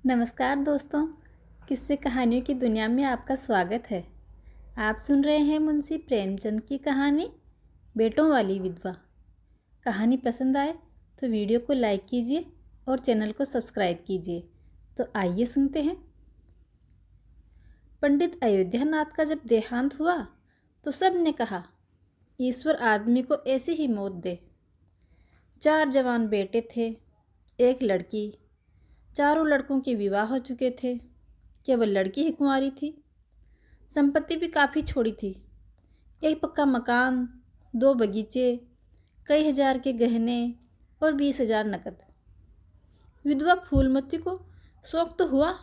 नमस्कार दोस्तों, किस्से कहानियों की दुनिया में आपका स्वागत है। आप सुन रहे हैं मुंशी प्रेमचंद की कहानी बेटों वाली विधवा। कहानी पसंद आए तो वीडियो को लाइक कीजिए और चैनल को सब्सक्राइब कीजिए। तो आइए सुनते हैं। पंडित अयोध्यानाथ का जब देहांत हुआ तो सब ने कहा, ईश्वर आदमी को ऐसी ही मौत दे। 4 जवान बेटे थे, एक लड़की। चारों लड़कों के विवाह हो चुके थे, केवल लड़की ही कुंवारी थी। संपत्ति भी काफ़ी छोड़ी थी, एक पक्का मकान, 2 बगीचे, कई हजार के गहने और 20,000 नकद। विधवा फूलमती को शौक तो हुआ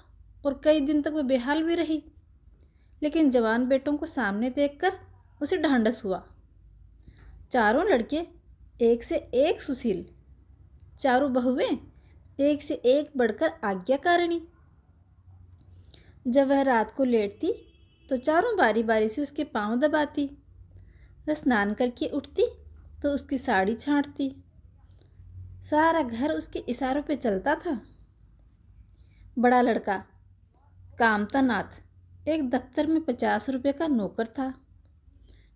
और कई दिन तक वह बेहाल भी रही, लेकिन जवान बेटों को सामने देखकर उसे ढांढस हुआ। चारों लड़के एक से एक सुशील, चारों बहुएं एक से एक बढ़कर आज्ञाकारिणी। जब वह रात को लेटती तो चारों बारी बारी से उसके पांव दबाती। वह स्नान करके उठती तो उसकी साड़ी छांटती। सारा घर उसके इशारों पे चलता था। बड़ा लड़का कामतानाथ एक दफ्तर में 50 रुपये का नौकर था।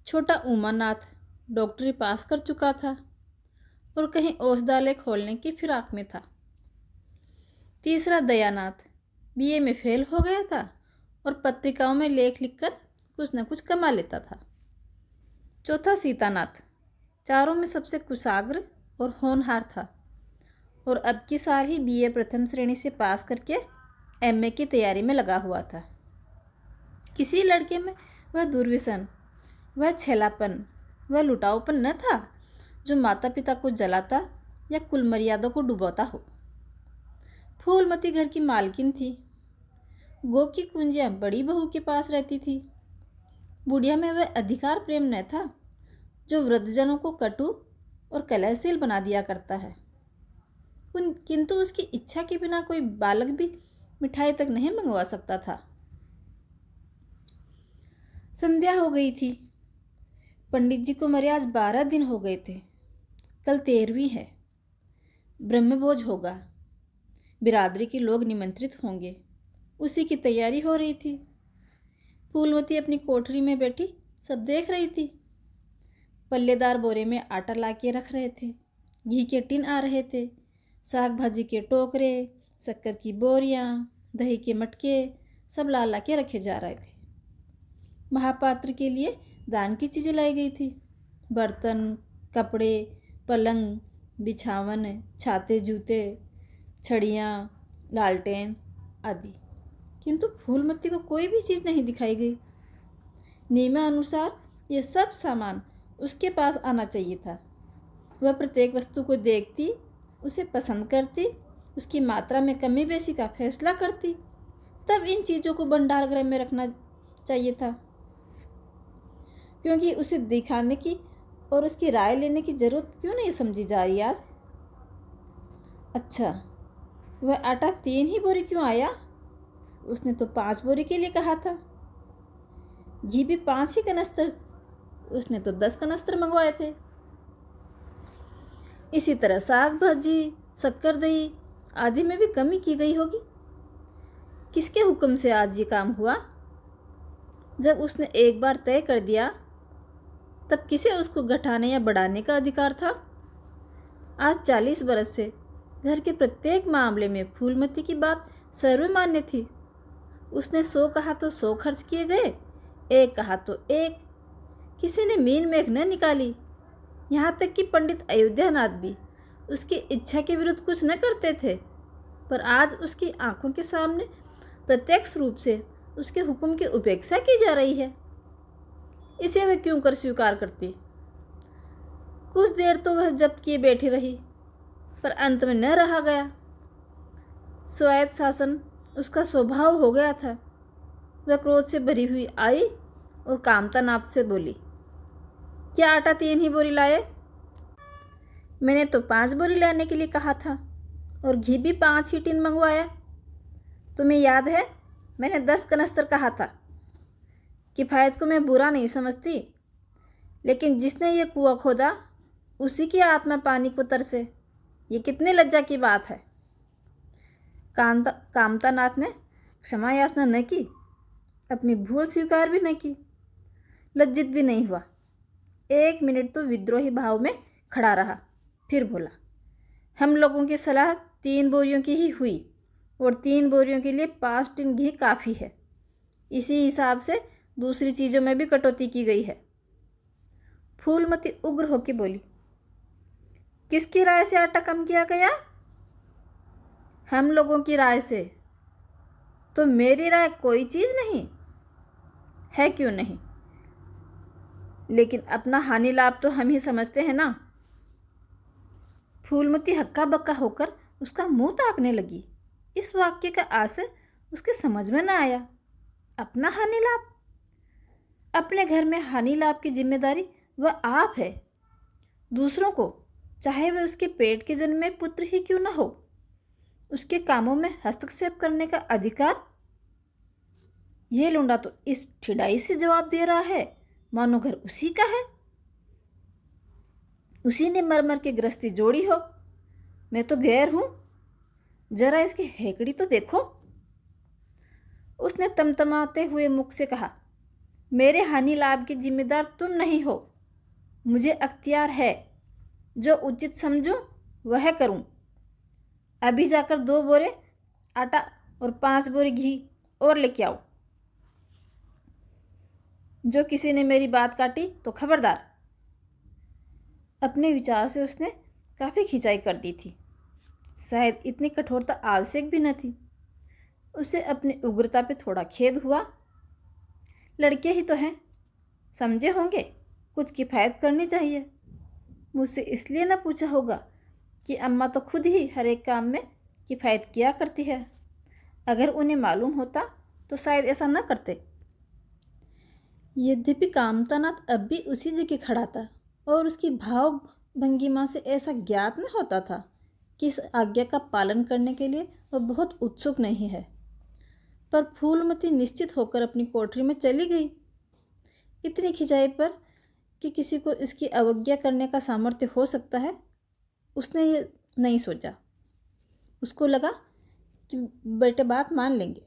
छोटा उमानाथ डॉक्टरी पास कर चुका था और कहीं औषधालय खोलने की फिराक में था। तीसरा दयानाथ बीए में फेल हो गया था और पत्रिकाओं में लेख लिखकर कुछ न कुछ कमा लेता था। चौथा सीतानाथ चारों में सबसे कुशाग्र और होनहार था और अब की साल ही बीए प्रथम श्रेणी से पास करके एमए की तैयारी में लगा हुआ था। किसी लड़के में वह दुर्व्यसन, वह छेलापन, वह लुटाऊपन न था जो माता पिता को जलाता या कुल मर्यादा को डुबोता हो। फूलमती घर की मालकिन थी। गो की कुंजियाँ बड़ी बहू के पास रहती थी। बुढ़िया में वह अधिकार प्रेम न था जो वृद्धजनों को कटु और कलहशील बना दिया करता है। किंतु उसकी इच्छा के बिना कोई बालक भी मिठाई तक नहीं मंगवा सकता था। संध्या हो गई थी। पंडित जी को मरे आज 12 दिन हो गए थे। कल 13वीं है। ब्रह्मभोज होगा। बिरादरी के लोग निमंत्रित होंगे। उसी की तैयारी हो रही थी। फूलमती अपनी कोठरी में बैठी सब देख रही थी। पल्लेदार बोरे में आटा ला के रख रहे थे, घी के टिन आ रहे थे, साग भाजी के टोकरे, शक्कर की बोरियां, दही के मटके सब ला के रखे जा रहे थे। महापात्र के लिए दान की चीज़ें लाई गई थी, बर्तन, कपड़े, पलंग, बिछावन, छाते, जूते, छड़ियाँ, लालटेन आदि। किंतु फूलमती को कोई भी चीज़ नहीं दिखाई गई। नियमानुसार ये सब सामान उसके पास आना चाहिए था। वह प्रत्येक वस्तु को देखती, उसे पसंद करती, उसकी मात्रा में कमी बेसी का फैसला करती, तब इन चीज़ों को भंडार गृह में रखना चाहिए था। क्योंकि उसे दिखाने की और उसकी राय लेने की ज़रूरत क्यों नहीं समझी जा रही आज? अच्छा, वह आटा 3 ही बोरी क्यों आया? उसने तो 5 बोरी के लिए कहा था। घी भी 5 ही कनस्तर, उसने तो 10 कनस्तर मंगवाए थे। इसी तरह साग भाजी, शक्कर, दही आदि में भी कमी की गई होगी। किसके हुक्म से आज ये काम हुआ? जब उसने एक बार तय कर दिया तब किसे उसको घटाने या बढ़ाने का अधिकार था? आज 40 बरस से घर के प्रत्येक मामले में फूलमती की बात सर्वमान्य थी। उसने 100 कहा तो 100 खर्च किए गए, 1 कहा तो 1। किसी ने मीन मेघ न निकाली। यहाँ तक कि पंडित अयोध्यानाथ भी उसकी इच्छा के विरुद्ध कुछ न करते थे, पर आज उसकी आंखों के सामने प्रत्यक्ष रूप से उसके हुक्म की उपेक्षा की जा रही है। इसे वह क्यों कर स्वीकार करती? कुछ देर तो वह जब्त किए बैठी रही, पर अंत में न रहा गया। स्वायत्त शासन उसका स्वभाव हो गया था। वह क्रोध से भरी हुई आई और कामतानाथ से बोली, क्या आटा 3 ही बोरी लाए? मैंने तो 5 बोरी लाने के लिए कहा था और घी भी 5 ही टिन मंगवाया। तुम्हें याद है मैंने 10 कनस्तर कहा था। किफ़ायत को मैं बुरा नहीं समझती, लेकिन जिसने ये कुआं खोदा उसी की आत्मा पानी को तरसे, ये कितने लज्जा की बात है। कामतानाथ ने क्षमा याचना न की, अपनी भूल स्वीकार भी न की, लज्जित भी नहीं हुआ। 1 मिनट तो विद्रोही भाव में खड़ा रहा, फिर बोला, हम लोगों की सलाह 3 बोरियों की ही हुई और 3 बोरियों के लिए 5 टिन घी काफ़ी है। इसी हिसाब से दूसरी चीज़ों में भी कटौती की गई है। फूलमती उग्र होकर बोली, किसकी राय से आटा कम किया गया? हम लोगों की राय से। तो मेरी राय कोई चीज़ नहीं है? क्यों नहीं? लेकिन अपना हानि लाभ तो हम ही समझते हैं ना। फूलमती हक्का बक्का होकर उसका मुंह ताकने लगी। इस वाक्य का आशय उसके समझ में न आया। अपना हानि लाभ? अपने घर में हानि लाभ की जिम्मेदारी वह आप है। दूसरों को, चाहे वह उसके पेट के जन्मे पुत्र ही क्यों न हो, उसके कामों में हस्तक्षेप करने का अधिकार? यह लौंडा तो इस ठिडाई से जवाब दे रहा है मानो घर उसी का है, उसी ने मर के गृहस्थी जोड़ी हो। मैं तो गैर हूं, जरा इसकी हेकड़ी तो देखो। उसने तमतमाते हुए मुख से कहा, मेरे हानि लाभ के जिम्मेदार तुम नहीं हो। मुझे अख्तियार है, जो उचित समझूं वह करूं। अभी जाकर 2 बोरे आटा और 5 बोरे घी और लेके आओ। जो किसी ने मेरी बात काटी तो खबरदार। अपने विचार से उसने काफ़ी खिंचाई कर दी थी। शायद इतनी कठोरता आवश्यक भी न थी। उसे अपनी उग्रता पे थोड़ा खेद हुआ। लड़के ही तो हैं, समझे होंगे कुछ किफ़ायत करनी चाहिए। मुझसे इसलिए न पूछा होगा कि अम्मा तो खुद ही हर एक काम में किफ़ायत किया करती है। अगर उन्हें मालूम होता तो शायद ऐसा न करते। यद्यपि कामतानाथ अब भी उसी जगह खड़ा था और उसकी भाव भंगिमा से ऐसा ज्ञात न होता था कि इस आज्ञा का पालन करने के लिए वह बहुत उत्सुक नहीं है। पर फूलमती निश्चित होकर अपनी कोठरी में चली गई। इतनी खिंचाई पर कि किसी को इसकी अवज्ञा करने का सामर्थ्य हो सकता है, उसने ये नहीं सोचा। उसको लगा कि बेटे बात मान लेंगे।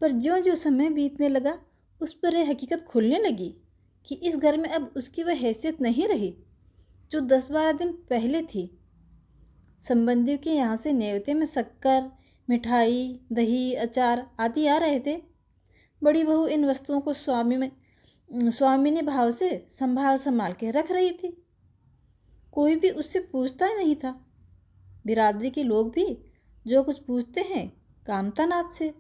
पर ज्यों ज्यों समय बीतने लगा, उस पर यह हकीकत खुलने लगी कि इस घर में अब उसकी वह हैसियत नहीं रही जो 10-12 दिन पहले थी। संबंधियों के यहाँ से नेवते में शक्कर, मिठाई, दही, अचार आदि आ रहे थे। बड़ी बहू इन वस्तुओं को स्वामिनी भाव से संभाल के रख रही थी। कोई भी उससे पूछता नहीं था। बिरादरी के लोग भी जो कुछ पूछते हैं कामतानाथ से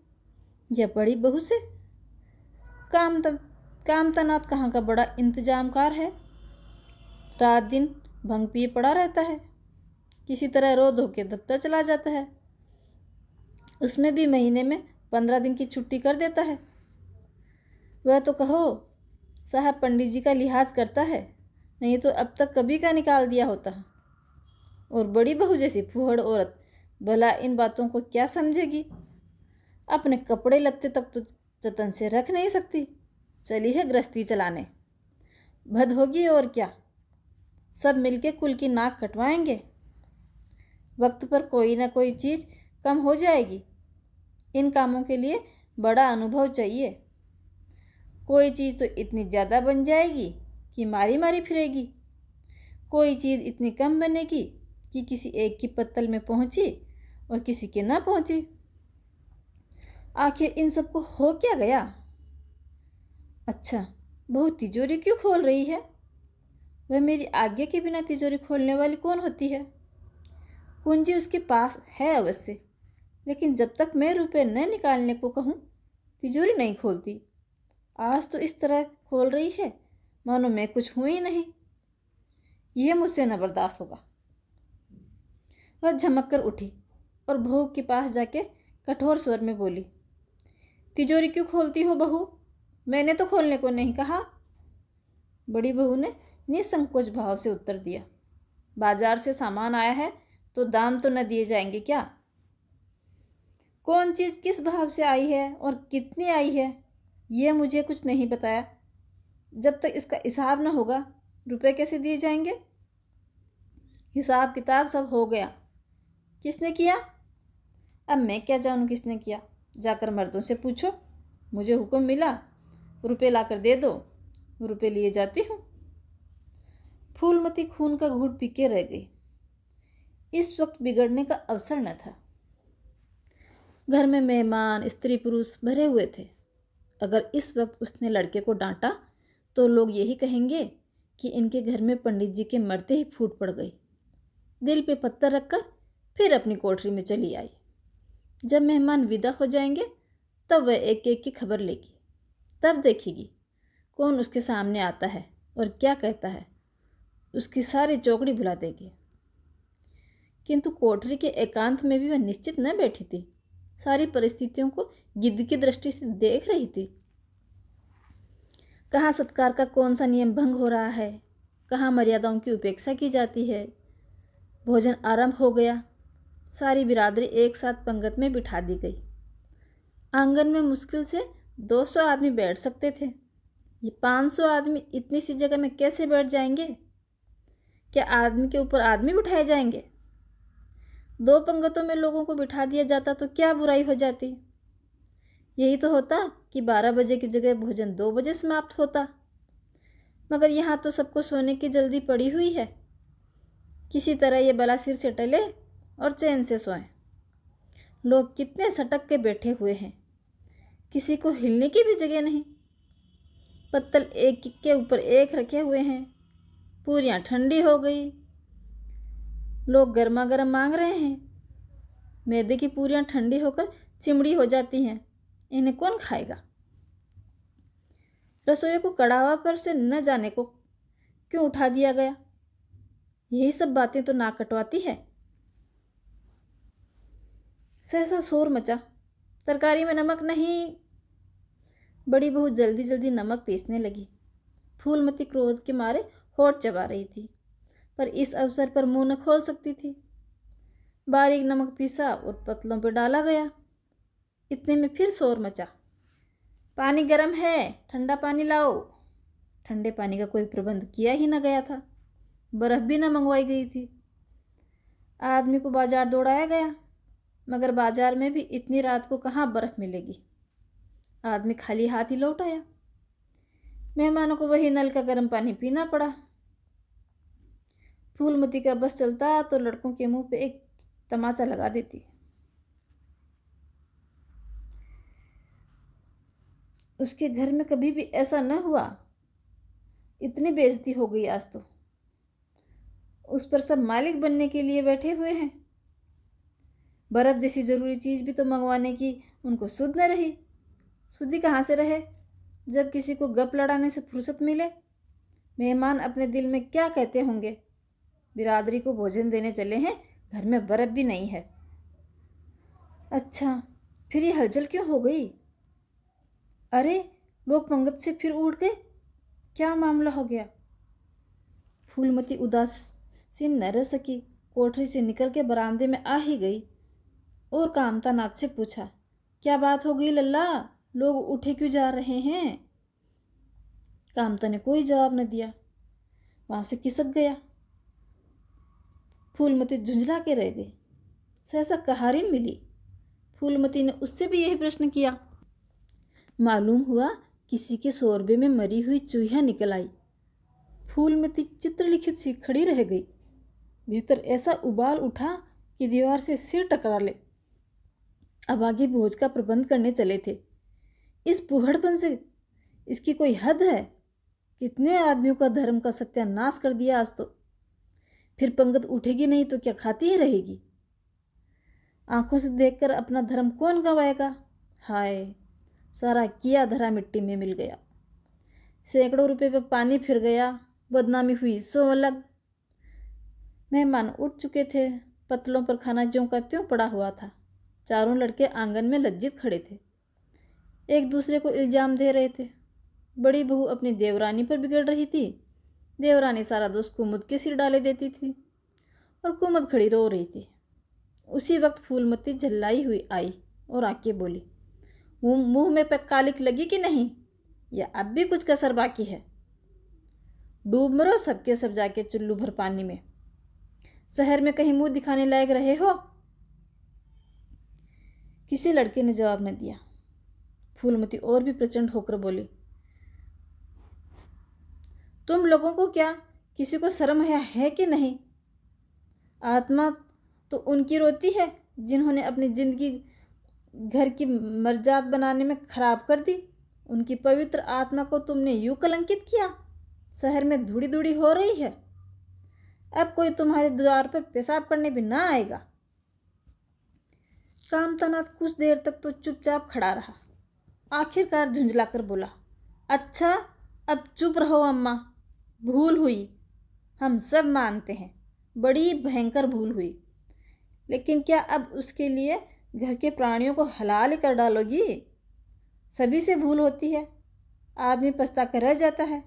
या बड़ी बहू से। कामतानाथ कहाँ का बड़ा इंतजामकार है। रात दिन भंग पिए पड़ा रहता है, किसी तरह रो धो के दफ्तर चला जाता है। उसमें भी महीने में 15 दिन की छुट्टी कर देता है। वह तो कहो साहब पंडित जी का लिहाज करता है, नहीं तो अब तक कभी का निकाल दिया होता। और बड़ी बहू जैसी फूहड़ औरत भला इन बातों को क्या समझेगी। अपने कपड़े लत्ते तक तो जतन से रख नहीं सकती, चली है गृहस्थी चलाने। भद होगी और क्या, सब मिलके कुल की नाक कटवाएंगे। वक्त पर कोई ना कोई चीज़ कम हो जाएगी। इन कामों के लिए बड़ा अनुभव चाहिए। कोई चीज़ तो इतनी ज़्यादा बन जाएगी कि मारी मारी फिरेगी। कोई चीज़ इतनी कम बनेगी कि किसी एक की पत्तल में पहुंची और किसी के ना पहुंची। आखिर इन सबको हो क्या गया? अच्छा, बहू तिजोरी क्यों खोल रही है? वह मेरी आज्ञा के बिना तिजोरी खोलने वाली कौन होती है? कुंजी उसके पास है अवश्य, लेकिन जब तक मैं रुपए न निकालने को कहूँ तिजोरी नहीं खोलती। आज तो इस तरह खोल रही है मानो मैं कुछ हूँ ही नहीं। यह मुझसे न बर्दाश्त होगा। वह झमक कर उठी और बहू के पास जाके कठोर स्वर में बोली, तिजोरी क्यों खोलती हो बहू? मैंने तो खोलने को नहीं कहा। बड़ी बहू ने निसंकोच भाव से उत्तर दिया, बाजार से सामान आया है तो दाम तो न दिए जाएंगे क्या? कौन चीज़ किस भाव से आई है और कितनी आई है यह मुझे कुछ नहीं बताया। जब तक इसका हिसाब न होगा रुपए कैसे दिए जाएंगे? हिसाब किताब सब हो गया, किसने किया? अब मैं क्या जानूँ किसने किया? जाकर मर्दों से पूछो। मुझे हुक्म मिला, रुपए लाकर दे दो, रुपए लिए जाती हूँ। फूलमती खून का घूंट पी के रह गई। इस वक्त बिगड़ने का अवसर न था। घर में मेहमान, स्त्री पुरुष भरे हुए थे। अगर इस वक्त उसने लड़के को डांटा तो लोग यही कहेंगे कि इनके घर में पंडित जी के मरते ही फूट पड़ गई। दिल पे पत्थर रखकर फिर अपनी कोठरी में चली आई। जब मेहमान विदा हो जाएंगे तब वह एक एक की खबर लेगी। तब देखेगी कौन उसके सामने आता है और क्या कहता है। उसकी सारी चौकड़ी भुला देगी। किंतु कोठरी के एकांत में भी वह निश्चित न बैठी थी। सारी परिस्थितियों को गिद्ध की दृष्टि से देख रही थी। कहाँ सत्कार का कौन सा नियम भंग हो रहा है, कहाँ मर्यादाओं की उपेक्षा की जाती है। भोजन आरंभ हो गया। सारी बिरादरी एक साथ पंगत में बिठा दी गई। आंगन में मुश्किल से 200 आदमी बैठ सकते थे। ये 500 आदमी इतनी सी जगह में कैसे बैठ जाएंगे? क्या आदमी के ऊपर आदमी बिठाए जाएंगे? 2 पंगतों में लोगों को बिठा दिया जाता तो क्या बुराई हो जाती? यही तो होता कि 12 बजे की जगह भोजन 2 बजे समाप्त होता। मगर यहाँ तो सबको सोने की जल्दी पड़ी हुई है। किसी तरह ये बला सिर से टले और चैन से सोएं। लोग कितने सटक के बैठे हुए हैं, किसी को हिलने की भी जगह नहीं। पत्तल एक के ऊपर एक रखे हुए हैं। पूरियाँ ठंडी हो गई। लोग गर्मा गर्म मांग रहे हैं। मैदे की पूरियाँ ठंडी होकर चिमड़ी हो जाती हैं। इन्हें कौन खाएगा? रसोई को कड़ावा पर से न जाने को क्यों उठा दिया गया? यही सब बातें तो नाक कटवाती है। सहसा शोर मचा। तरकारी में नमक नहीं। बड़ी बहू जल्दी जल्दी नमक पीसने लगी। फूलमती क्रोध के मारे होठ चबा रही थी, पर इस अवसर पर मुंह न खोल सकती थी। बारीक नमक पीसा और पतलों पर डाला गया। इतने में फिर शोर मचा। पानी गर्म है, ठंडा पानी लाओ। ठंडे पानी का कोई प्रबंध किया ही न गया था। बर्फ़ भी न मंगवाई गई थी। आदमी को बाजार दौड़ाया गया, मगर बाजार में भी इतनी रात को कहाँ बर्फ़ मिलेगी। आदमी खाली हाथ ही लौट आया। मेहमानों को वही नल का गर्म पानी पीना पड़ा। फूलमती का बस चलता तो लड़कों के मुंह पे एक तमाचा लगा देती। उसके घर में कभी भी ऐसा न हुआ। इतनी बेइज्जती हो गई आज तो। उस पर सब मालिक बनने के लिए बैठे हुए हैं। बर्फ़ जैसी ज़रूरी चीज़ भी तो मंगवाने की उनको सुध न रही। सुधी कहाँ से रहे जब किसी को गप लड़ाने से फुर्सत मिले। मेहमान अपने दिल में क्या कहते होंगे? बिरादरी को भोजन देने चले हैं, घर में बर्फ़ भी नहीं है। अच्छा, फिर ये हलचल क्यों हो गई? अरे, लोग पंगत से फिर उठ गए। क्या मामला हो गया? फूलमती उदासीन न रह सकी। कोठरी से निकल के बरामदे में आ ही गई और कामता नाथ से पूछा, क्या बात हो गई लल्ला? लोग उठे क्यों जा रहे हैं? कामता ने कोई जवाब न दिया। वहाँ से खिसक गया। फूलमती झुंझला के रह गई। सहसा कहारिन मिली। फूलमती ने उससे भी यही प्रश्न किया। मालूम हुआ किसी के शोरबे में मरी हुई चूहिया निकल आई। फूलमती चित्रलिखित सी खड़ी रह गई। भीतर ऐसा उबाल उठा कि दीवार से सिर टकरा ले। अब आगे भोज का प्रबंध करने चले थे। इस फूहड़पन से इसकी कोई हद है? कितने आदमियों का धर्म का सत्यानाश कर दिया आज तो। फिर पंगत उठेगी नहीं तो क्या खाती ही रहेगी? आंखों से देखकर अपना धर्म कौन गंवाएगा? हाय, सारा किया धरा मिट्टी में मिल गया। सैकड़ों रुपए पे पानी फिर गया। बदनामी हुई सो अलग। मेहमान उठ चुके थे। पतलों पर खाना ज्यों का त्यों पड़ा हुआ था। चारों लड़के आंगन में लज्जित खड़े थे। एक दूसरे को इल्ज़ाम दे रहे थे। बड़ी बहू अपनी देवरानी पर बिगड़ रही थी। देवरानी सारा दोष कुमुद के सिर डाले देती थी और कुमुद खड़ी रो रही थी। उसी वक्त फूलमती झल्लाई हुई आई और आके बोली, मुंह में कालिक लगी कि नहीं, या अब भी कुछ कसर बाकी है? डूब मरो सबके सब जाके चुल्लू भर पानी में। शहर में कहीं मुंह दिखाने लायक रहे हो किसी लड़के ने जवाब न दिया। फूलमती और भी प्रचंड होकर बोली, तुम लोगों को क्या किसी को शर्म है कि नहीं? आत्मा तो उनकी रोती है जिन्होंने अपनी जिंदगी घर की मर्जात बनाने में खराब कर दी। उनकी पवित्र आत्मा को तुमने यूं कलंकित किया। शहर में धूड़ी धूड़ी हो रही है, अब कोई तुम्हारे द्वार पर पेशाब करने भी ना आएगा। कामतानाथ कुछ देर तक तो चुपचाप खड़ा रहा, आखिरकार झुंझलाकर बोला, अच्छा अब चुप रहो अम्मा, भूल हुई, हम सब मानते हैं, बड़ी भयंकर भूल हुई, लेकिन क्या अब उसके लिए घर के प्राणियों को हलाल कर डालोगी? सभी से भूल होती है, आदमी पछता कर रह जाता है,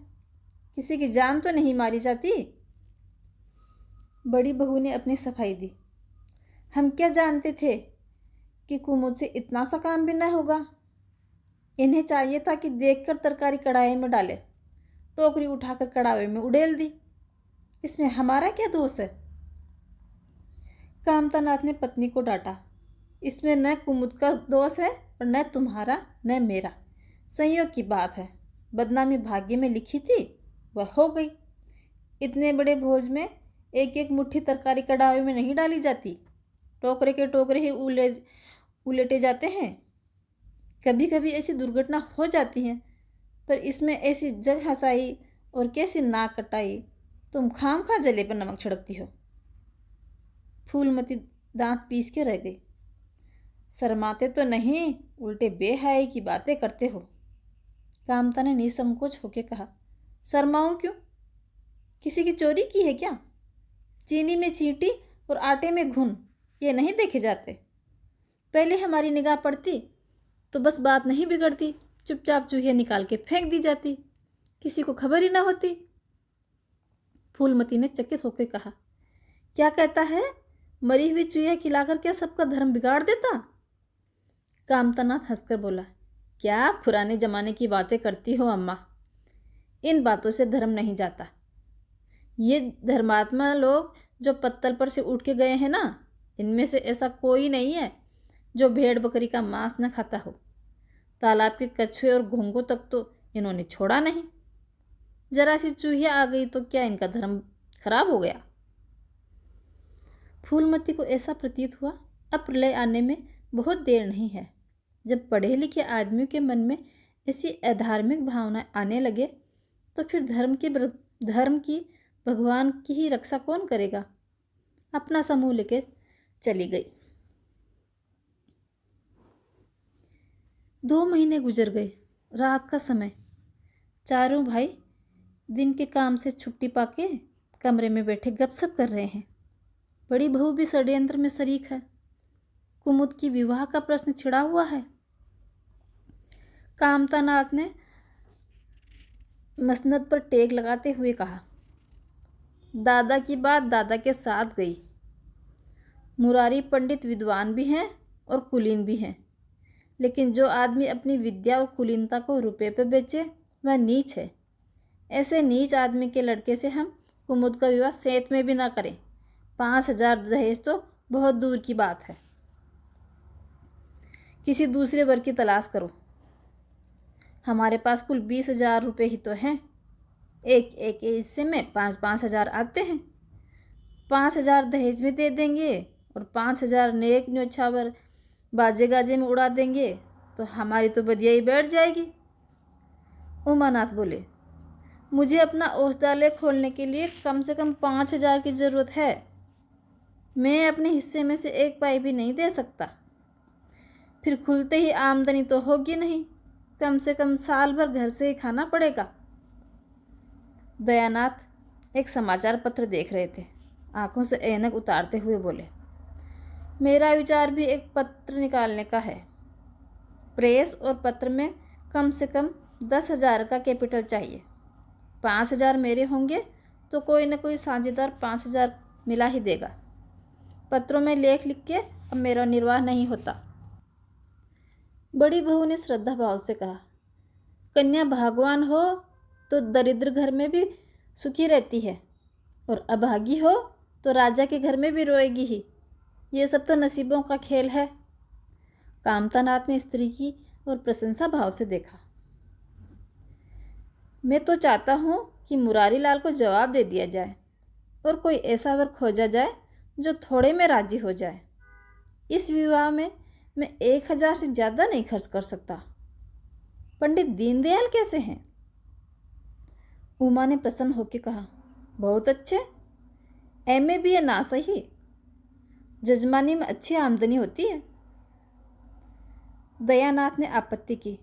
किसी की जान तो नहीं मारी जाती। बड़ी बहू ने अपनी सफाई दी, हम क्या जानते थे कि कुमुद से इतना सा काम भी न होगा। इन्हें चाहिए था कि देखकर तरकारी कढ़ाई में डाले, टोकरी उठाकर कढ़ाई में उड़ेल दी, इसमें हमारा क्या दोष है? कामतानाथ ने पत्नी को डांटा, इसमें न कुमुद का दोष है और न तुम्हारा न मेरा, संयोग की बात है, बदनामी भाग्य में लिखी थी, वह हो गई। इतने बड़े भोज में एक एक मुट्ठी तरकारी कढ़ाई में नहीं डाली जाती, टोकरे के टोकरे ही उलटे जाते हैं। कभी कभी ऐसी दुर्घटना हो जाती है, पर इसमें ऐसी जग हंसाई और कैसी नाक कटाई, तुम खामखा जले पर नमक छिड़कती हो। फूलमती दांत पीस के रह गई। शर्माते तो नहीं, उल्टे बेहयाई की बातें करते हो। कामता ने निसंकोच होकर कहा, शर्माऊं क्यों? किसी की चोरी की है क्या? चीनी में चींटी और आटे में घुन, ये नहीं देखे जाते? पहले हमारी निगाह पड़ती तो बस बात नहीं बिगड़ती, चुपचाप चूहिया निकाल के फेंक दी जाती, किसी को खबर ही ना होती। फूलमती ने चकित होकर कहा, क्या कहता है? मरी हुई चूहिया खिलाकर क्या सबका धर्म बिगाड़ देता? कामतानाथ हंसकर बोला, क्या पुराने जमाने की बातें करती हो अम्मा, इन बातों से धर्म नहीं जाता। ये धर्मात्मा लोग जो पत्तल पर से उठ के गए हैं ना, इनमें से ऐसा कोई नहीं है जो भेड़ बकरी का मांस न खाता हो। तालाब के कछुए और घोंघों तक तो इन्होंने छोड़ा नहीं। जरा सी चूहिया आ गई तो क्या इनका धर्म खराब हो गया? फूलमती को ऐसा प्रतीत हुआ अब प्रलय आने में बहुत देर नहीं है। जब पढ़े लिखे आदमियों के मन में ऐसी अधार्मिक भावना आने लगे तो फिर धर्म की भगवान की ही रक्षा कौन करेगा? अपना समूह लेकर चली गई। 2 महीने गुजर गए। रात का समय, चारों भाई दिन के काम से छुट्टी पाके कमरे में बैठे गपशप कर रहे हैं। बड़ी बहू भी षड्यंत्र में शरीक है। कुमुद की विवाह का प्रश्न छिड़ा हुआ है। कामतानाथ ने मसनद पर टेक लगाते हुए कहा, दादा की बात दादा के साथ गई। मुरारी पंडित विद्वान भी हैं और कुलीन भी हैं, लेकिन जो आदमी अपनी विद्या और कुलीनता को रुपये पे बेचे वह नीच है। ऐसे नीच आदमी के लड़के से हम कुमुद का विवाह सेंत में भी ना करें। 5,000 दहेज तो बहुत दूर की बात है। किसी दूसरे वर्ग की तलाश करो। हमारे पास कुल 20,000 रुपये ही तो हैं। एक एक हिस्से में 5-5 हज़ार आते हैं। 5,000 दहेज में दे देंगे और 5,000 नेक न्योछावर बाजे गाजे में उड़ा देंगे तो हमारी तो बदियाई बैठ जाएगी। उमानाथ बोले, मुझे अपना औषधालय खोलने के लिए कम से कम 5,000 की ज़रूरत है। मैं अपने हिस्से में से 1 पाई भी नहीं दे सकता। फिर खुलते ही आमदनी तो होगी नहीं, कम से कम साल भर घर से ही खाना पड़ेगा। दयानाथ एक समाचार पत्र देख रहे थे। आंखों से ऐनक उतारते हुए बोले, मेरा विचार भी एक पत्र निकालने का है। प्रेस और पत्र में कम से कम 10,000 का कैपिटल चाहिए। 5,000 मेरे होंगे तो कोई न कोई साझेदार 5,000 मिला ही देगा। पत्रों में लेख लिख के अब मेरा निर्वाह नहीं होता। बड़ी बहू ने श्रद्धा भाव से कहा, कन्या भगवान हो तो दरिद्र घर में भी सुखी रहती है और अभागी हो तो राजा के घर में भी रोएगी ही। ये सब तो नसीबों का खेल है। कामतानाथ ने स्त्री की और प्रशंसा भाव से देखा। मैं तो चाहता हूँ कि मुरारी लाल को जवाब दे दिया जाए और कोई ऐसा वर खोजा जाए जो थोड़े में राजी हो जाए। इस विवाह में मैं 1000 से ज़्यादा नहीं खर्च कर सकता। पंडित दीनदयाल कैसे हैं? उमा ने प्रसन्न होकर कहा, बहुत अच्छे, MA BA ना सही, जजमानी में अच्छी आमदनी होती है। दयानाथ ने आपत्ति की,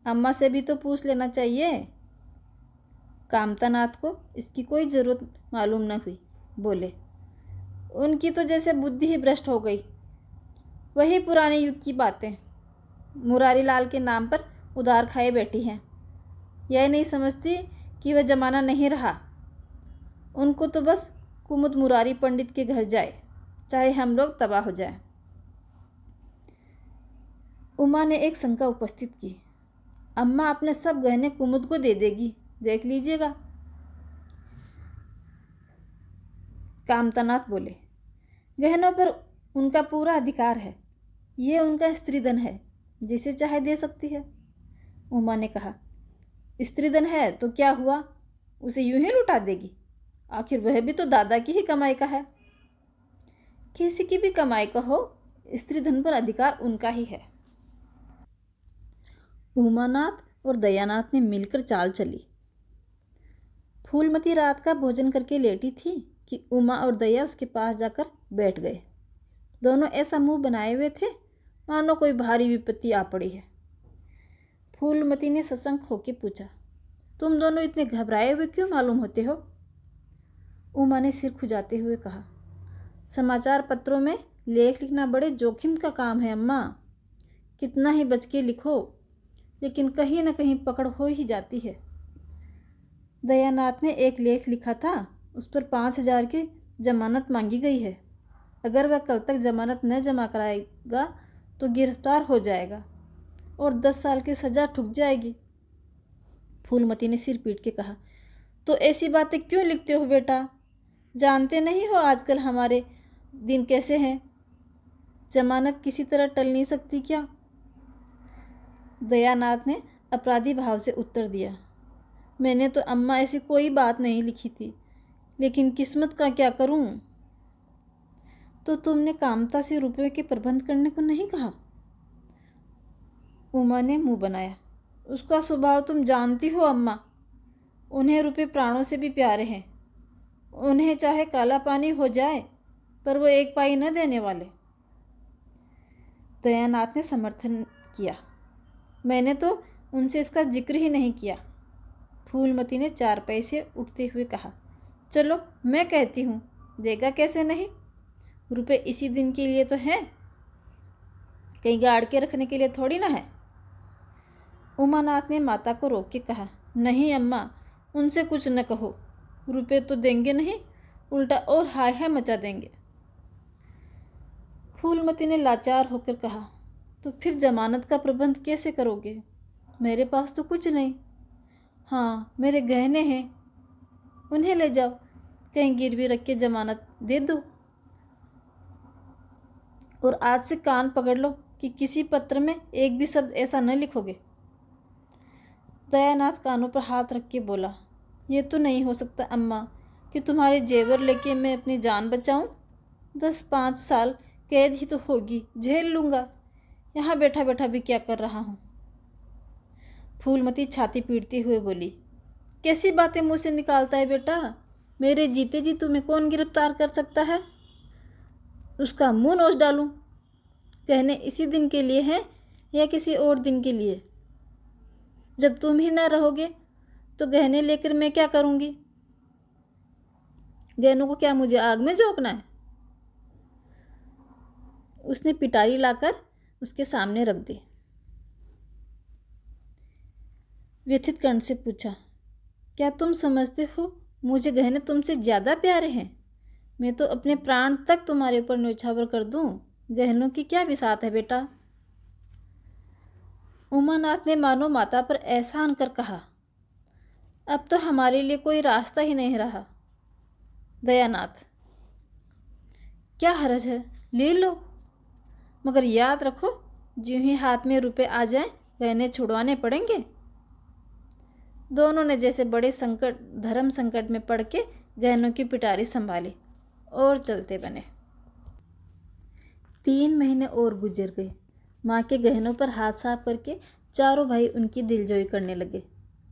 अम्मा से भी तो पूछ लेना चाहिए। कामतानाथ को इसकी कोई ज़रूरत मालूम न हुई। बोले, उनकी तो जैसे बुद्धि ही भ्रष्ट हो गई। वही पुराने युग की बातें मुरारी लाल के नाम पर उधार खाए बैठी हैं। यह नहीं समझती कि वह ज़माना नहीं रहा। उनको तो बस कुमुद मुरारी पंडित के घर जाए, चाहे हम लोग तबाह हो जाए। उमा ने एक शंका उपस्थित की, अम्मा अपने सब गहने कुमुद को दे देगी, देख लीजिएगा। कामतानाथ बोले, गहनों पर उनका पूरा अधिकार है, ये उनका स्त्रीधन है, जिसे चाहे दे सकती है। उमा ने कहा, स्त्रीधन है तो क्या हुआ, उसे यूं ही लुटा देगी, आखिर वह भी तो दादा की ही कमाई का है। किसी की भी कमाई का हो, स्त्रीधन पर अधिकार उनका ही है। उमानाथ और दयानाथ ने मिलकर चाल चली। फूलमती रात का भोजन करके लेटी थी कि उमा और दया उसके पास जाकर बैठ गए। दोनों ऐसा मुंह बनाए हुए थे मानो कोई भारी विपत्ति आ पड़ी है। फूलमती ने सशंक होकर पूछा, तुम दोनों इतने घबराए हुए क्यों मालूम होते हो? उमा ने सिर खुजाते हुए कहा, समाचार पत्रों में लेख लिखना बड़े जोखिम का काम है अम्मा। कितना ही बच के लिखो, लेकिन कहीं न कहीं पकड़ हो ही जाती है। दयानाथ ने एक लेख लिखा था, उस पर 5000 की जमानत मांगी गई है। अगर वह कल तक जमानत न जमा कराएगा तो गिरफ्तार हो जाएगा और 10 साल की सज़ा ठुक जाएगी। फूलमती ने सिर पीट के कहा, तो ऐसी बातें क्यों लिखते हो बेटा? जानते नहीं हो आजकल हमारे दिन कैसे हैं? जमानत किसी तरह टल नहीं सकती क्या? दयानाथ ने अपराधी भाव से उत्तर दिया, मैंने तो अम्मा ऐसी कोई बात नहीं लिखी थी, लेकिन किस्मत का क्या करूं? तो तुमने कामता से रुपये के प्रबंध करने को नहीं कहा? उमा ने मुंह बनाया, उसका स्वभाव तुम जानती हो अम्मा। उन्हें रुपये प्राणों से भी प्यारे हैं। उन्हें चाहे काला पानी हो जाए, पर वो एक पाई न देने वाले। दयानाथ ने समर्थन किया, मैंने तो उनसे इसका जिक्र ही नहीं किया। फूलमती ने 4 पैसे उठते हुए कहा, चलो मैं कहती हूँ, देगा कैसे नहीं? रुपए इसी दिन के लिए तो हैं, कहीं गाड़ के रखने के लिए थोड़ी ना है। उमानाथ ने माता को रोक के कहा, नहीं अम्मा, उनसे कुछ न कहो, रुपए तो देंगे नहीं, उल्टा और हाय हाय मचा देंगे। फूलमती ने लाचार होकर कहा, तो फिर जमानत का प्रबंध कैसे करोगे? मेरे पास तो कुछ नहीं। हाँ, मेरे गहने हैं, उन्हें ले जाओ, कहीं गिरवी रख के जमानत दे दो। और आज से कान पकड़ लो कि किसी पत्र में एक भी शब्द ऐसा न लिखोगे। दयानाथ कानों पर हाथ रख के बोला, ये तो नहीं हो सकता अम्मा कि तुम्हारे जेवर लेके मैं अपनी जान बचाऊं। 10-5 साल कैद ही तो होगी, झेल लूँगा। यहाँ बैठा बैठा भी क्या कर रहा हूँ। फूलमती छाती पीटते हुए बोली, कैसी बातें मुँह से निकालता है बेटा? मेरे जीते जी तुम्हें कौन गिरफ्तार कर सकता है? उसका मुंह नोच डालूं? कहने इसी दिन के लिए हैं या किसी और दिन के लिए? जब तुम ही ना रहोगे तो गहने लेकर मैं क्या करूँगी? गहनों को क्या मुझे आग में झोंकना है? उसने पिटारी लाकर उसके सामने रख दी। व्यथित कर्ण से पूछा, क्या तुम समझते हो मुझे गहने तुमसे ज़्यादा प्यारे हैं? मैं तो अपने प्राण तक तुम्हारे ऊपर न्यौछावर कर दूं। गहनों की क्या बिसात है बेटा? उमानाथ ने मानो माता पर एहसान कर कहा, अब तो हमारे लिए कोई रास्ता ही नहीं रहा। दयानाथ, क्या हरज है, ले लो, मगर याद रखो ज्यों ही हाथ में रुपए आ जाएं, गहने छुड़वाने पड़ेंगे। दोनों ने जैसे बड़े धर्म संकट में पड़ के गहनों की पिटारी संभाली और चलते बने। 3 महीने और गुजर गए। माँ के गहनों पर हाथ साफ करके चारों भाई उनकी दिलजोई करने लगे।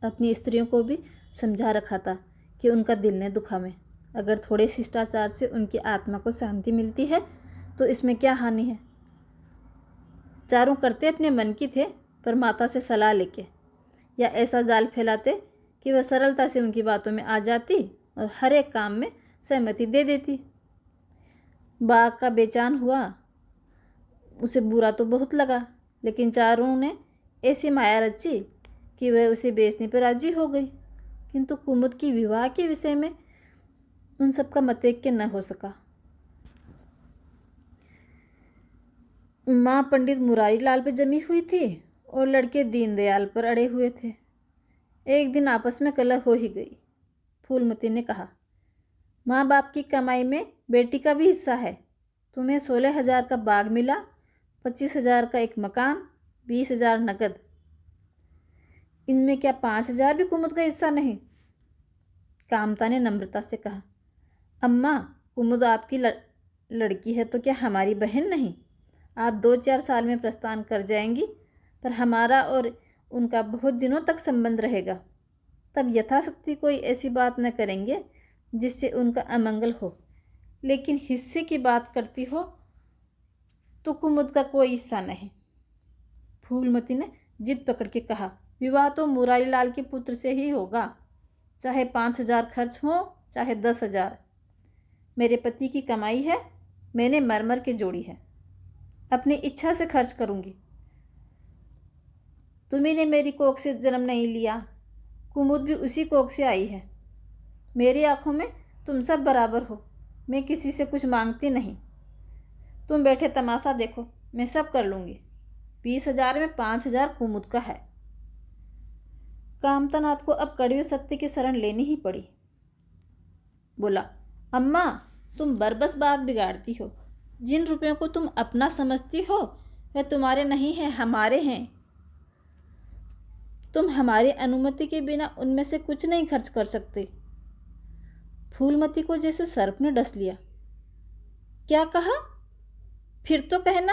अपनी स्त्रियों को भी समझा रखा था कि उनका दिल न दुखावे। अगर थोड़े शिष्टाचार से उनकी आत्मा को शांति मिलती है तो इसमें क्या हानि है। चारों करते अपने मन की थे, पर माता से सलाह लेके या ऐसा जाल फैलाते कि वह सरलता से उनकी बातों में आ जाती और हर एक काम में सहमति दे देती। बाग का बेचान हुआ, उसे बुरा तो बहुत लगा, लेकिन चारों ने ऐसी माया रची कि वह उसे बेचने पर राजी हो गई। किंतु कुमुद की विवाह के विषय में उन सबका मतैक्य न हो सका। माँ पंडित मुरारी लाल पे जमी हुई थी और लड़के दीनदयाल पर अड़े हुए थे। एक दिन आपस में कलह हो ही गई। फूलमती ने कहा, माँ बाप की कमाई में बेटी का भी हिस्सा है। तुम्हें 16,000 का बाग मिला, 25,000 का एक मकान, 20,000 नकद। इनमें क्या 5,000 भी कुमुद का हिस्सा नहीं? कामता ने नम्रता से कहा, अम्मा, कुमुद आपकी लड़की है तो क्या हमारी बहन नहीं? आप 2-4 साल में प्रस्थान कर जाएंगी, पर हमारा और उनका बहुत दिनों तक संबंध रहेगा। तब यथाशक्ति कोई ऐसी बात न करेंगे जिससे उनका अमंगल हो। लेकिन हिस्से की बात करती हो तो कुमुद का कोई हिस्सा नहीं। फूलमती ने जिद पकड़ के कहा, विवाह तो मुरारी लाल के पुत्र से ही होगा, चाहे 5,000 खर्च हो चाहे 10,000। मेरे पति की कमाई है, मैंने मरमर के जोड़ी है, अपनी इच्छा से खर्च करूंगी। तुम्ही ने मेरी कोख से जन्म नहीं लिया, कुमुद भी उसी कोख से आई है। मेरी आंखों में तुम सब बराबर हो, मैं किसी से कुछ मांगती नहीं। तुम बैठे तमाशा देखो, मैं सब कर लूँगी। 20,000 में 5,000 कुमुद का है। कामतानाथ को अब कड़वे सत्य की शरण लेनी ही पड़ी। बोला, अम्मा, तुम बरबस बात बिगाड़ती हो। जिन रुपयों को तुम अपना समझती हो वे तुम्हारे नहीं हैं, हमारे हैं। तुम हमारी अनुमति के बिना उनमें से कुछ नहीं खर्च कर सकते। फूलमती को जैसे सर्प ने डस लिया। क्या कहा? फिर तो कहना।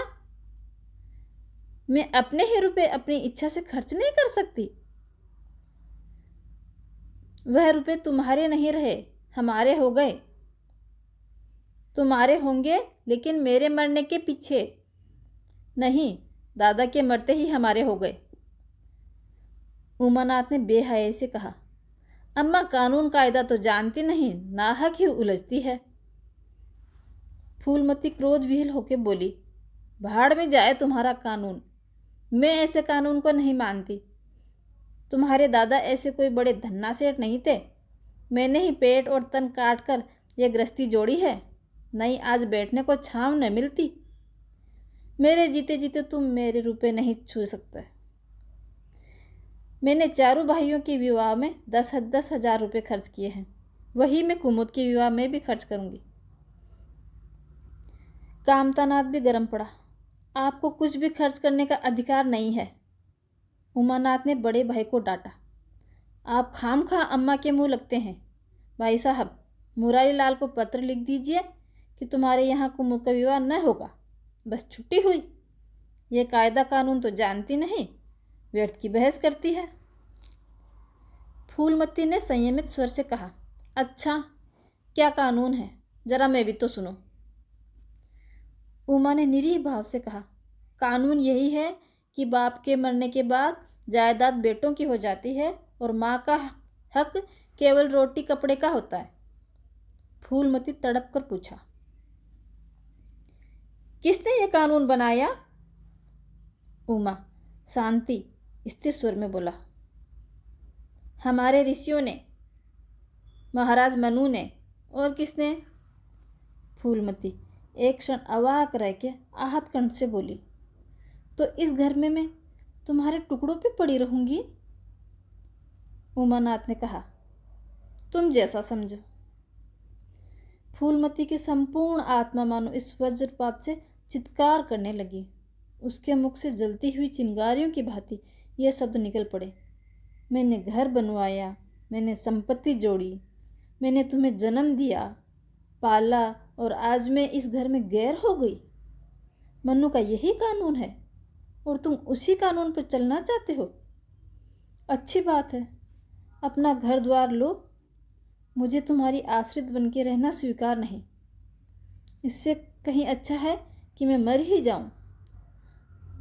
मैं अपने ही रुपए अपनी इच्छा से खर्च नहीं कर सकती। वह रुपए तुम्हारे नहीं रहे, हमारे हो गए। तुम्हारे होंगे लेकिन मेरे मरने के पीछे नहीं, दादा के मरते ही हमारे हो गए। उमानाथ ने बेहयाई से कहा, अम्मा, कानून कायदा तो जानती नहीं, नाहक ही उलझती है। फूलमती क्रोध विह्वल होकर बोली, भाड़ में जाए तुम्हारा कानून। मैं ऐसे कानून को नहीं मानती। तुम्हारे दादा ऐसे कोई बड़े धन्ना सेठ नहीं थे। मैंने ही पेट और तन काट कर यह गृहस्थी जोड़ी है, नहीं आज बैठने को छांव न मिलती। मेरे जीते जीते तुम मेरे रुपए नहीं छू सकते। मैंने चारों भाइयों के विवाह में 10,000 रुपये खर्च किए हैं, वही मैं कुमुद के विवाह में भी खर्च करूंगी। कामतानाथ भी गर्म पड़ा। आपको कुछ भी खर्च करने का अधिकार नहीं है। उमानाथ ने बड़े भाई को डांटा। आप खामखा अम्मा के मुंह लगते हैं। भाई साहब, मुरारी लाल को पत्र लिख दीजिए कि तुम्हारे यहाँ कुमुद का विवाह न होगा, बस छुट्टी हुई। यह कायदा कानून तो जानती नहीं, व्यर्थ की बहस करती है। फूलमती ने संयमित स्वर से कहा, अच्छा, क्या कानून है, जरा मैं भी तो सुनो। उमा ने निरीह भाव से कहा, कानून यही है कि बाप के मरने के बाद जायदाद बेटों की हो जाती है और माँ का हक केवल रोटी कपड़े का होता है। फूलमती तड़प कर पूछा, किसने ये कानून बनाया? उमा शांति स्थिर स्वर में बोला, हमारे ऋषियों ने, महाराज मनु ने। और किसने? फूलमती एक क्षण अवाक रह के आहत कंठ से बोली, तो इस घर में मैं तुम्हारे टुकड़ों पे पड़ी रहूंगी? उमानाथ ने कहा, तुम जैसा समझो। फूलमती की संपूर्ण आत्मा मानो इस वज्रपात से चित्कार करने लगी। उसके मुख से जलती हुई चिंगारियों की भांति ये शब्द निकल पड़े। मैंने घर बनवाया, मैंने संपत्ति जोड़ी, मैंने तुम्हें जन्म दिया, पाला, और आज मैं इस घर में गैर हो गई। मनु का यही कानून है और तुम उसी कानून पर चलना चाहते हो। अच्छी बात है, अपना घर द्वार लो, मुझे तुम्हारी आश्रित बन के रहना स्वीकार नहीं। इससे कहीं अच्छा है कि मैं मर ही जाऊं।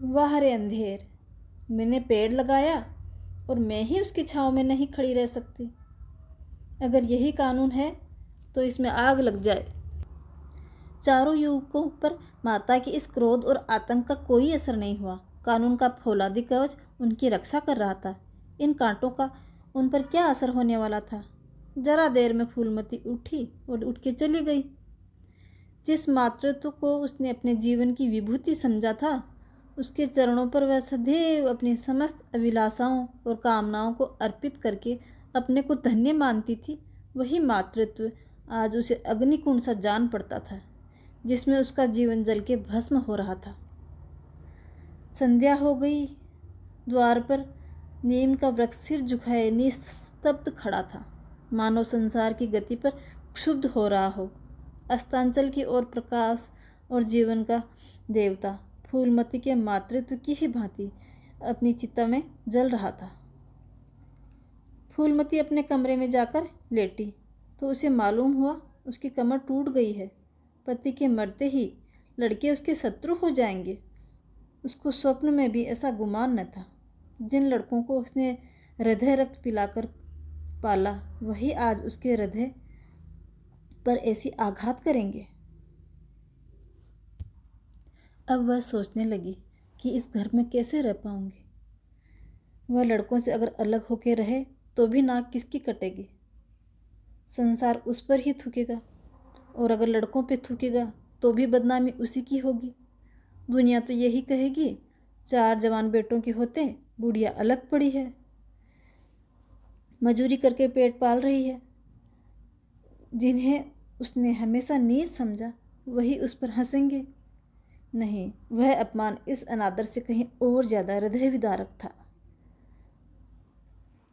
वाह रे अंधेर, मैंने पेड़ लगाया और मैं ही उसकी छांव में नहीं खड़ी रह सकती। अगर यही कानून है तो इसमें आग लग जाए। चारों युवकों पर माता की इस क्रोध और आतंक का कोई असर नहीं हुआ। कानून का फौलादी कवच उनकी रक्षा कर रहा था। इन कांटों का उन पर क्या असर होने वाला था। जरा देर में फूलमती उठी और उठ के चली गई। जिस मातृत्व को उसने अपने जीवन की विभूति समझा था, उसके चरणों पर वह सदैव अपनी समस्त अभिलाषाओं और कामनाओं को अर्पित करके अपने को धन्य मानती थी, वही मातृत्व आज उसे अग्निकुंड सा जान पड़ता था, जिसमें उसका जीवन जल के भस्म हो रहा था। संध्या हो गई। द्वार पर नीम का वृक्ष सिर झुकाए निस्तब्ध खड़ा था, मानव संसार की गति पर क्षुब्ध हो रहा हो। अस्तांचल की ओर प्रकाश और जीवन का देवता फूलमती के मातृत्व की ही भांति अपनी चिता में जल रहा था। फूलमती अपने कमरे में जाकर लेटी तो उसे मालूम हुआ उसकी कमर टूट गई है। पति के मरते ही लड़के उसके शत्रु हो जाएंगे। उसको स्वप्न में भी ऐसा गुमान न था। जिन लड़कों को उसने हृदय रक्त पिलाकर पाला, वही आज उसके हृदय पर ऐसी आघात करेंगे। अब वह सोचने लगी कि इस घर में कैसे रह पाऊंगी। वह लड़कों से अगर अलग होकर रहे तो भी नाक किसकी कटेगी। संसार उस पर ही थूकेगा, और अगर लड़कों पे थूकेगा तो भी बदनामी उसी की होगी। दुनिया तो यही कहेगी, 4 जवान बेटों के होते बुढ़िया अलग पड़ी है, मजूरी करके पेट पाल रही है। जिन्हें उसने हमेशा नीच समझा वही उस पर हंसेंगे। नहीं, वह अपमान इस अनादर से कहीं और ज़्यादा हृदय विदारक था।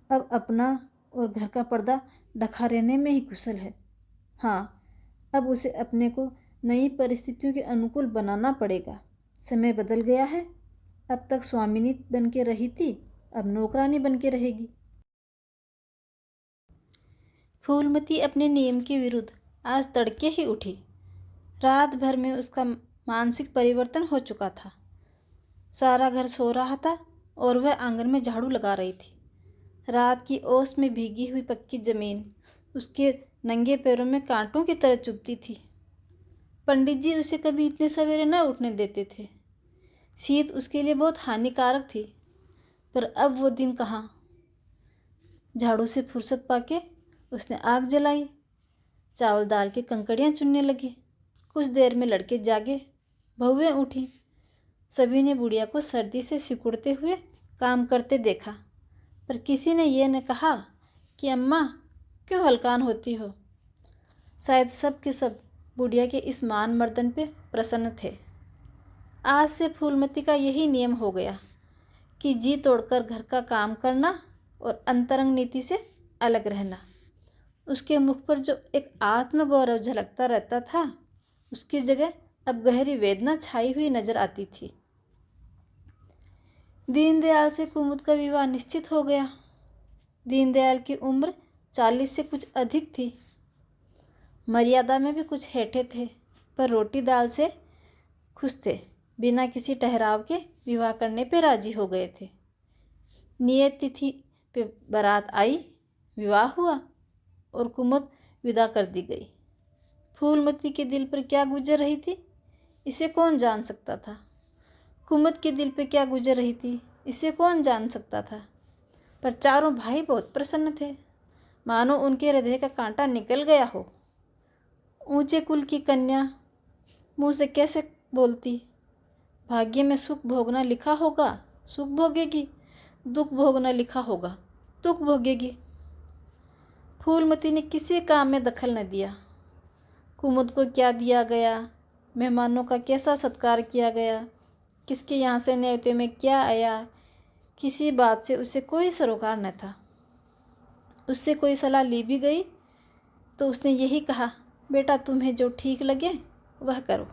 अब अपना और घर का पर्दा ढका रहने में ही कुशल है। हाँ, अब उसे अपने को नई परिस्थितियों के अनुकूल बनाना पड़ेगा। समय बदल गया है। अब तक स्वामिनी बन के रही थी, अब नौकरानी बन के रहेगी। फूलमती अपने नियम के विरुद्ध आज तड़के ही उठी। रात भर में उसका मानसिक परिवर्तन हो चुका था। सारा घर सो रहा था और वह आंगन में झाड़ू लगा रही थी। रात की ओस में भीगी हुई पक्की जमीन उसके नंगे पैरों में कांटों की तरह चुभती थी। पंडित जी उसे कभी इतने सवेरे न उठने देते थे। शीत उसके लिए बहुत हानिकारक थी, पर अब वो दिन कहाँ। झाड़ू से फुर्सत पाके उसने आग जलाई, चावल दाल के कंकड़ियाँ चुनने लगी। कुछ देर में लड़के जागे, बहुएं उठी। सभी ने बुढ़िया को सर्दी से सिकुड़ते हुए काम करते देखा, पर किसी ने यह न कहा कि अम्मा क्यों हलकान होती हो। शायद सब के सब बुढ़िया के इस मान मर्दन पे प्रसन्न थे। आज से फूलमती का यही नियम हो गया कि जी तोड़कर घर का काम करना और अंतरंग नीति से अलग रहना। उसके मुख पर जो एक आत्मगौरव झलकता रहता था, उसकी जगह अब गहरी वेदना छाई हुई नजर आती थी। दीनदयाल से कुमुद का विवाह निश्चित हो गया। दीनदयाल की उम्र 40 से कुछ अधिक थी। मर्यादा में भी कुछ हेठे थे, पर रोटी दाल से खुश थे। बिना किसी ठहराव के विवाह करने पे राजी हो गए थे। नियत तिथि पे बारात आई, विवाह हुआ और कुमुद विदा कर दी गई। फूलमती के दिल पर क्या गुजर रही थी, इसे कौन जान सकता था। कुमुद के दिल पे क्या गुजर रही थी, इसे कौन जान सकता था। पर चारों भाई बहुत प्रसन्न थे, मानो उनके हृदय का कांटा निकल गया हो। ऊंचे कुल की कन्या मुँह से कैसे बोलती। भाग्य में सुख भोगना लिखा होगा, सुख भोगेगी। दुख भोगना लिखा होगा, दुख भोगेगी। फूलमती ने किसी काम में दखल न दिया। कुमुद को क्या दिया गया, मेहमानों का कैसा सत्कार किया गया, किसके यहाँ से न्योते में क्या आया, किसी बात से उसे कोई सरोकार न था। उससे कोई सलाह ली भी गई तो उसने यही कहा, बेटा तुम्हें जो ठीक लगे वह करो।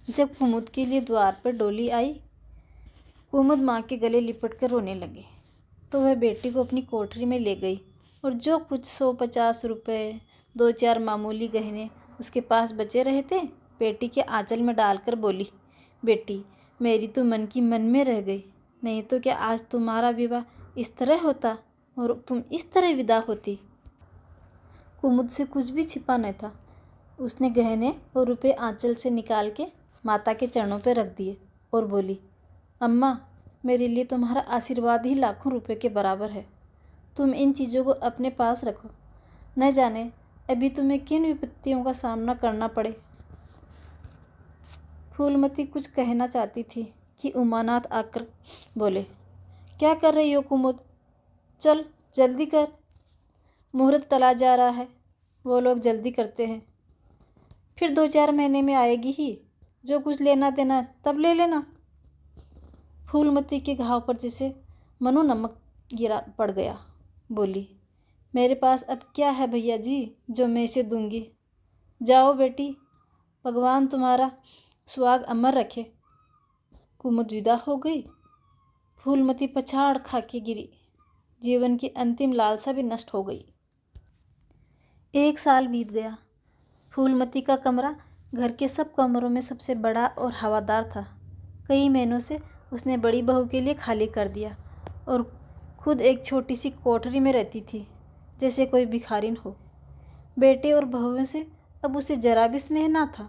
जब कुमुद के लिए द्वार पर डोली आई, कुमुद माँ के गले लिपट कर रोने लगे तो वह बेटी को अपनी कोठरी में ले गई और जो कुछ 150 रुपये, 2-4 मामूली गहने उसके पास बचे रहे थे बेटी के आंचल में डालकर बोली, बेटी मेरी तो मन की मन में रह गई, नहीं तो क्या आज तुम्हारा विवाह इस तरह होता और तुम इस तरह विदा होती। कुमुद से कुछ भी छिपा न था। उसने गहने और रुपये आंचल से निकाल के माता के चरणों पर रख दिए और बोली, अम्मा मेरे लिए तुम्हारा आशीर्वाद ही लाखों रुपए के बराबर है। तुम इन चीज़ों को अपने पास रखो, न जाने अभी तुम्हें किन विपत्तियों का सामना करना पड़े। फूलमती कुछ कहना चाहती थी कि उमानाथ आकर बोले, क्या कर रही हो कुमुद, चल जल्दी कर, मुहूर्त टला जा रहा है। वो लोग जल्दी करते हैं, फिर 2-4 महीने में आएगी ही, जो कुछ लेना देना तब ले लेना। फूलमती के घाव पर जैसे मनो नमक गिरा पड़ गया। बोली, मेरे पास अब क्या है भैया जी जो मैं इसे दूंगी। जाओ बेटी, भगवान तुम्हारा सुहाग अमर रखे। कुमुद विदा हो गई। फूलमती पछाड़ खा के गिरी। जीवन की अंतिम लालसा भी नष्ट हो गई। 1 साल बीत गया। फूलमती का कमरा घर के सब कमरों में सबसे बड़ा और हवादार था। कई महीनों से उसने बड़ी बहू के लिए खाली कर दिया और खुद एक छोटी सी कोठरी में रहती थी, जैसे कोई भिखारिन हो। बेटे और बहुओं से अब उसे जरा भी स्नेह ना था।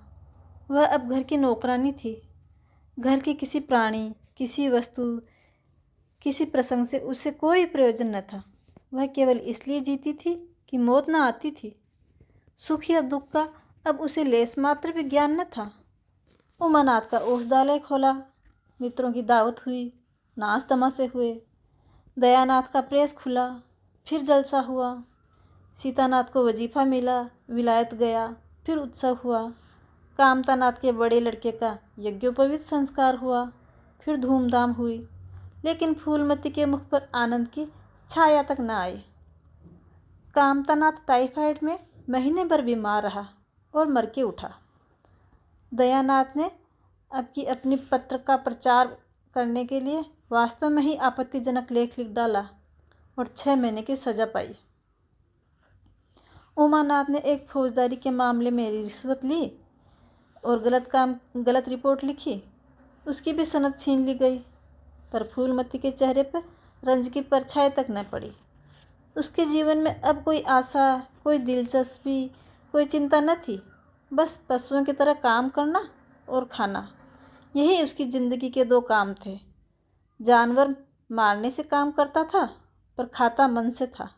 वह अब घर की नौकरानी थी। घर के किसी प्राणी, किसी वस्तु, किसी प्रसंग से उसे कोई प्रयोजन न था। वह केवल इसलिए जीती थी कि मौत न आती थी। सुख या दुख का अब उसे लेस मात्र भी ज्ञान न था। उमानाथ का औषधालय खोला, मित्रों की दावत हुई, नाच तमाशे हुए। दयानाथ का प्रेस खुला, फिर जलसा हुआ। सीतानाथ को वजीफा मिला, विलायत गया, फिर उत्सव हुआ। कामतानाथ के बड़े लड़के का यज्ञोपवीत संस्कार हुआ, फिर धूमधाम हुई। लेकिन फूलमती के मुख पर आनंद की छाया तक न आई। कामतानाथ टाइफाइड में महीने भर बीमार रहा और मर के उठा। दयानाथ ने अब की अपनी पत्र का प्रचार करने के लिए वास्तव में ही आपत्तिजनक लेख लिख डाला और 6 महीने की सजा पाई। उमानाथ ने एक फौजदारी के मामले में रिश्वत ली और गलत रिपोर्ट लिखी। उसकी भी सनद छीन ली गई, पर फूलमती के चेहरे पर रंज की परछाई तक न पड़ी। उसके जीवन में अब कोई आशा, कोई दिलचस्पी, कोई चिंता न थी। बस पशुओं की तरह काम करना और खाना, यही उसकी ज़िंदगी के 2 काम थे। जानवर मारने से काम करता था, पर खाता मन से था।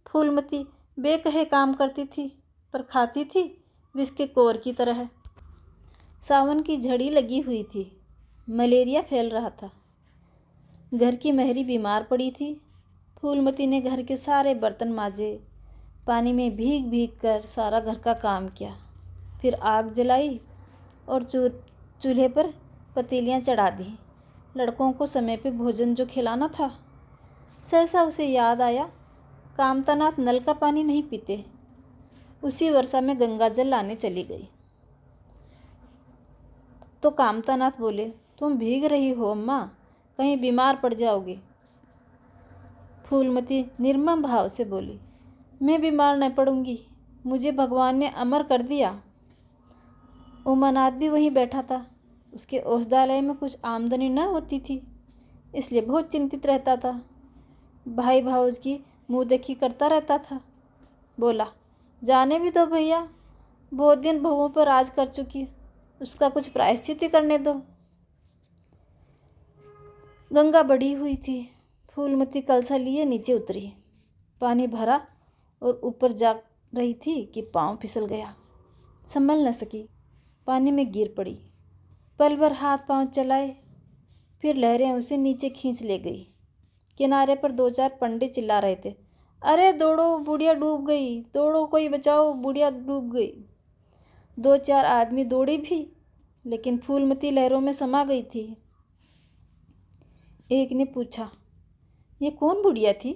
फूलमती बेकहे काम करती थी, पर खाती थी विष के कोर की तरह। सावन की झड़ी लगी हुई थी, मलेरिया फैल रहा था। घर की महरी बीमार पड़ी थी। फूलमती ने घर के सारे बर्तन मांजे, पानी में भीग भीग कर सारा घर का काम किया, फिर आग जलाई और चूल्हे पर पतीलियाँ चढ़ा दी। लड़कों को समय पे भोजन जो खिलाना था। सहसा उसे याद आया, कामतानाथ नल का पानी नहीं पीते। उसी वर्षा में गंगा जल लाने चली गई तो कामतानाथ बोले, तुम भीग रही हो अम्मा, कहीं बीमार पड़ जाओगी। फूलमती निर्मम भाव से बोली, मैं बीमार न पड़ूंगी, मुझे भगवान ने अमर कर दिया। उमानाथ भी वहीं बैठा था। उसके औषधालय में कुछ आमदनी न होती थी, इसलिए बहुत चिंतित रहता था। भाई भाउज की मुँह देखी करता रहता था। बोला, जाने भी दो भैया, बहुत दिन बहुओं पर राज कर चुकी, उसका कुछ प्रायश्चित ही करने दो। गंगा बढ़ी हुई थी। फूलमती कलसा लिए नीचे उतरी। पानी भरा और ऊपर जा रही थी कि पाँव फिसल गया। संभल न सकी, पानी में गिर पड़ी। पल भर हाथ पांव चलाए, फिर लहरें उसे नीचे खींच ले गई। किनारे पर 2-4 पंडे चिल्ला रहे थे, अरे दौड़ो बुढ़िया डूब गई, दौड़ो कोई बचाओ बुढ़िया डूब गई। दो चार आदमी दौड़े भी, लेकिन फूलमती लहरों में समा गई थी। एक ने पूछा, ये कौन बुढ़िया थी?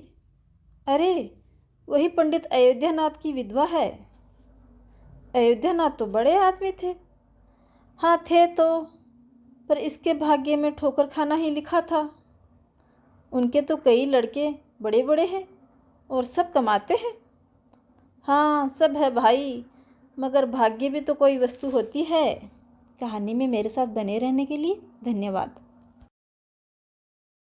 अरे वही पंडित अयोध्यानाथ की विधवा है। अयोध्यानाथ तो बड़े आदमी थे। हाँ थे तो, पर इसके भाग्य में ठोकर खाना ही लिखा था। उनके तो कई लड़के बड़े बड़े हैं और सब कमाते हैं। हाँ सब है भाई, मगर भाग्य भी तो कोई वस्तु होती है। कहानी में मेरे साथ बने रहने के लिए धन्यवाद।